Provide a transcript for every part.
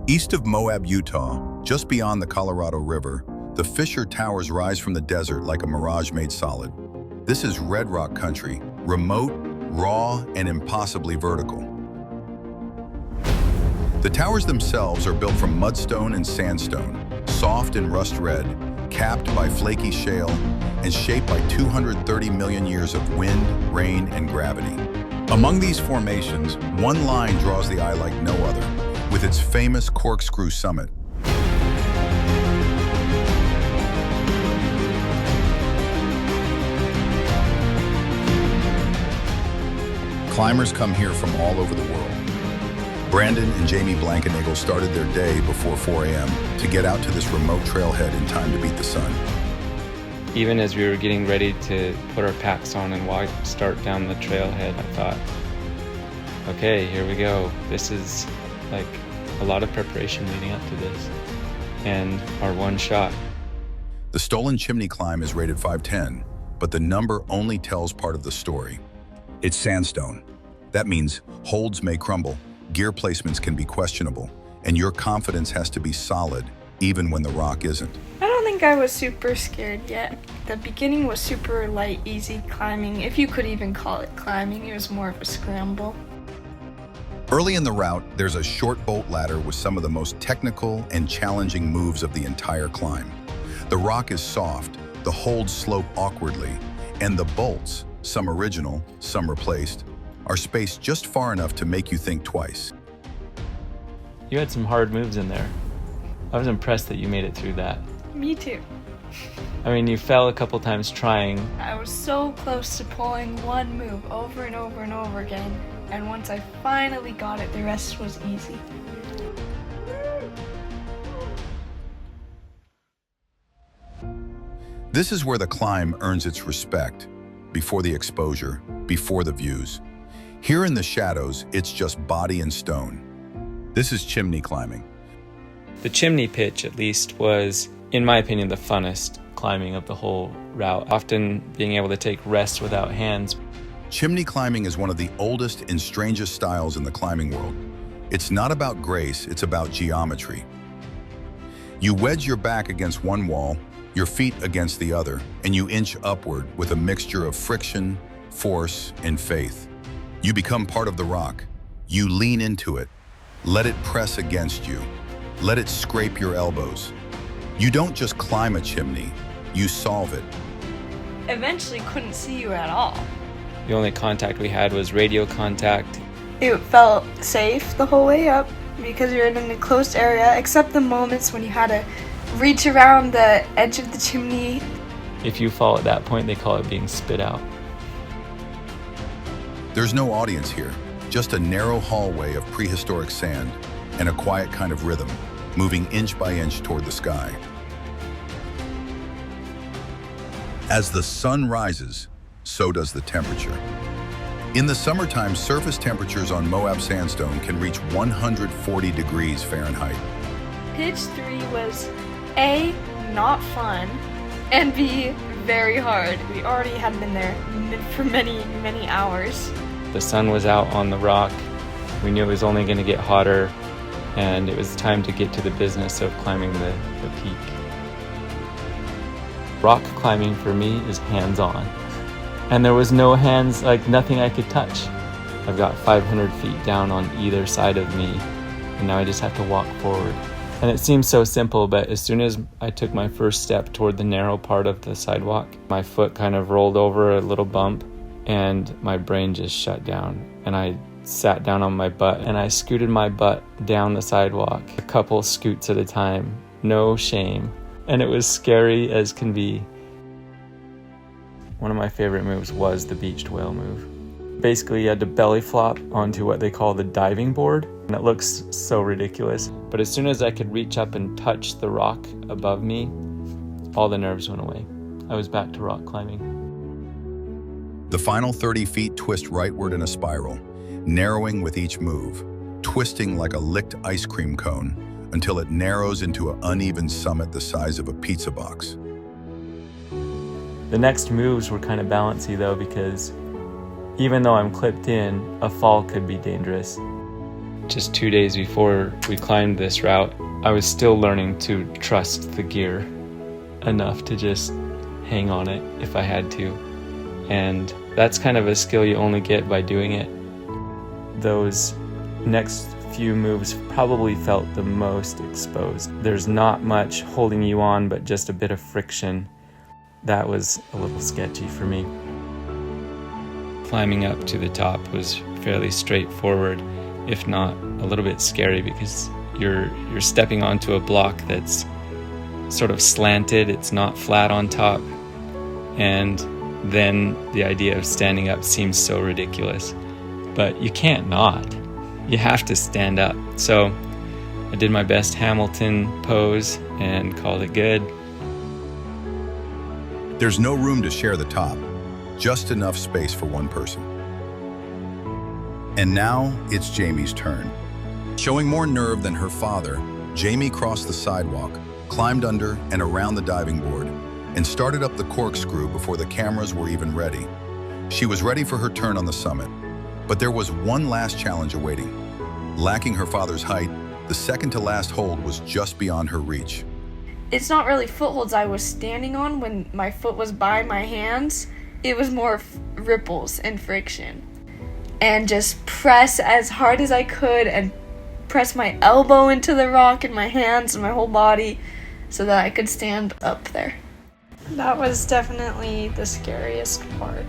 East of Moab, Utah, just beyond the Colorado River, the Fisher Towers rise from the desert like a mirage made solid. This is red rock country, remote, raw, and impossibly vertical. The towers themselves are built from mudstone and sandstone, soft and rust red, capped by flaky shale, and shaped by 230 million years of wind, rain, and gravity. Among these formations, one line draws the eye like no other, with its famous corkscrew summit. Climbers come here from all over the world. Brandon and Jamie Blankenagel started their day before 4 a.m. to get out to this remote trailhead in time to beat the sun. Even as we were getting ready to put our packs on and start down the trailhead, I thought, okay, here we go. This is like a lot of preparation leading up to this, and our one shot. The Stolen Chimney climb is rated 510, but the number only tells part of the story. It's sandstone. That means holds may crumble, gear placements can be questionable, and your confidence has to be solid, even when the rock isn't. I don't think I was super scared yet. The beginning was super light, easy climbing, if you could even call it climbing. It was more of a scramble. Early in the route, there's a short bolt ladder with some of the most technical and challenging moves of the entire climb. The rock is soft, the holds slope awkwardly, and the bolts, some original, some replaced, are spaced just far enough to make you think twice. You had some hard moves in there. I was impressed that you made it through that. Me too. I mean, you fell a couple times trying. I was so close to pulling one move over and over and over again, and once I finally got it, the rest was easy. This is where the climb earns its respect, before the exposure, before the views. Here in the shadows, it's just body and stone. This is chimney climbing. The chimney pitch, at least, was, in my opinion, the funnest climbing of the whole route, often being able to take rest without hands. Chimney climbing is one of the oldest and strangest styles in the climbing world. It's not about grace, it's about geometry. You wedge your back against one wall, your feet against the other, and you inch upward with a mixture of friction, force, and faith. You become part of the rock. You lean into it. Let it press against you. Let it scrape your elbows. You don't just climb a chimney, you solve it. Eventually couldn't see you at all. The only contact we had was radio contact. It felt safe the whole way up because you're in an enclosed area, except the moments when you had to reach around the edge of the chimney. If you fall at that point, they call it being spit out. There's no audience here, just a narrow hallway of prehistoric sand and a quiet kind of rhythm, moving inch by inch toward the sky. As the sun rises, so does the temperature. In the summertime, surface temperatures on Moab sandstone can reach 140 degrees Fahrenheit. Pitch 3 was A, not fun, and B, very hard. We already had been there for many, many hours. The sun was out on the rock. We knew it was only going to get hotter, and it was time to get to the business of climbing the peak. Rock climbing for me is hands-on. And there was no hands, like nothing I could touch. I've got 500 feet down on either side of me, and now I just have to walk forward. And it seems so simple, but as soon as I took my first step toward the narrow part of the sidewalk, my foot kind of rolled over a little bump, and my brain just shut down. And I sat down on my butt, and I scooted my butt down the sidewalk, a couple scoots at a time, no shame. And it was scary as can be. One of my favorite moves was the beached whale move. Basically, you had to belly flop onto what they call the diving board, and it looks so ridiculous. But as soon as I could reach up and touch the rock above me, all the nerves went away. I was back to rock climbing. The final 30 feet twist rightward in a spiral, narrowing with each move, twisting like a licked ice cream cone until it narrows into an uneven summit the size of a pizza box. The next moves were kind of bouncy though, because even though I'm clipped in, a fall could be dangerous. just 2 days before we climbed this route, I was still learning to trust the gear enough to just hang on it if I had to. And that's kind of a skill you only get by doing it. Those next few moves probably felt the most exposed. There's not much holding you on, but just a bit of friction. That was a little sketchy for me. Climbing up to the top was fairly straightforward, if not a little bit scary, because you're stepping onto a block that's sort of slanted, it's not flat on top, and then the idea of standing up seems so ridiculous. But you can't not. You have to stand up. So I did my best Hamilton pose and called it good. There's no room to share the top, just enough space for one person. And now it's Jamie's turn. Showing more nerve than her father, Jamie crossed the sidewalk, climbed under and around the diving board, and started up the corkscrew before the cameras were even ready. She was ready for her turn on the summit, but there was one last challenge awaiting. Lacking her father's height, the second to last hold was just beyond her reach. It's not really footholds I was standing on when my foot was by my hands. It was more ripples and friction. And just press as hard as I could and press my elbow into the rock and my hands and my whole body so that I could stand up there. That was definitely the scariest part.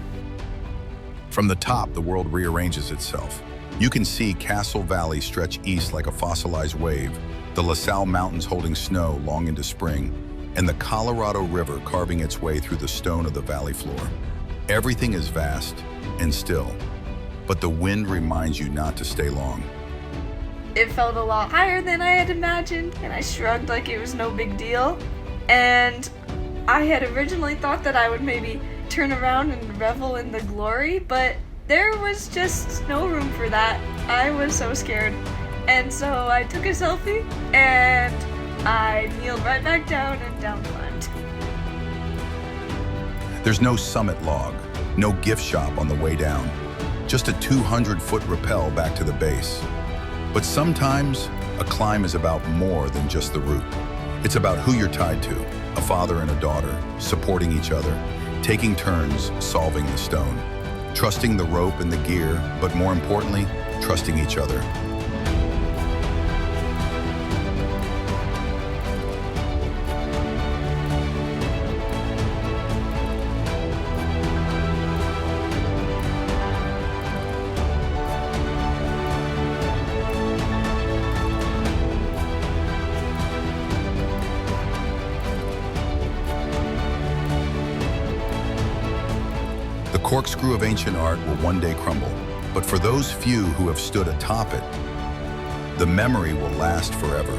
From the top, the world rearranges itself. You can see Castle Valley stretch east like a fossilized wave, the La Salle Mountains holding snow long into spring, and the Colorado River carving its way through the stone of the valley floor. Everything is vast and still, but the wind reminds you not to stay long. It felt a lot higher than I had imagined, and I shrugged like it was no big deal. And I had originally thought that I would maybe turn around and revel in the glory, but there was just no room for that. I was so scared. And so I took a selfie, and I kneeled right back down and down climbed. There's no summit log, no gift shop on the way down, just a 200-foot rappel back to the base. But sometimes a climb is about more than just the route. It's about who you're tied to, a father and a daughter, supporting each other, taking turns solving the stone, trusting the rope and the gear, but more importantly, trusting each other. The corkscrew of ancient art will one day crumble, but for those few who have stood atop it, the memory will last forever.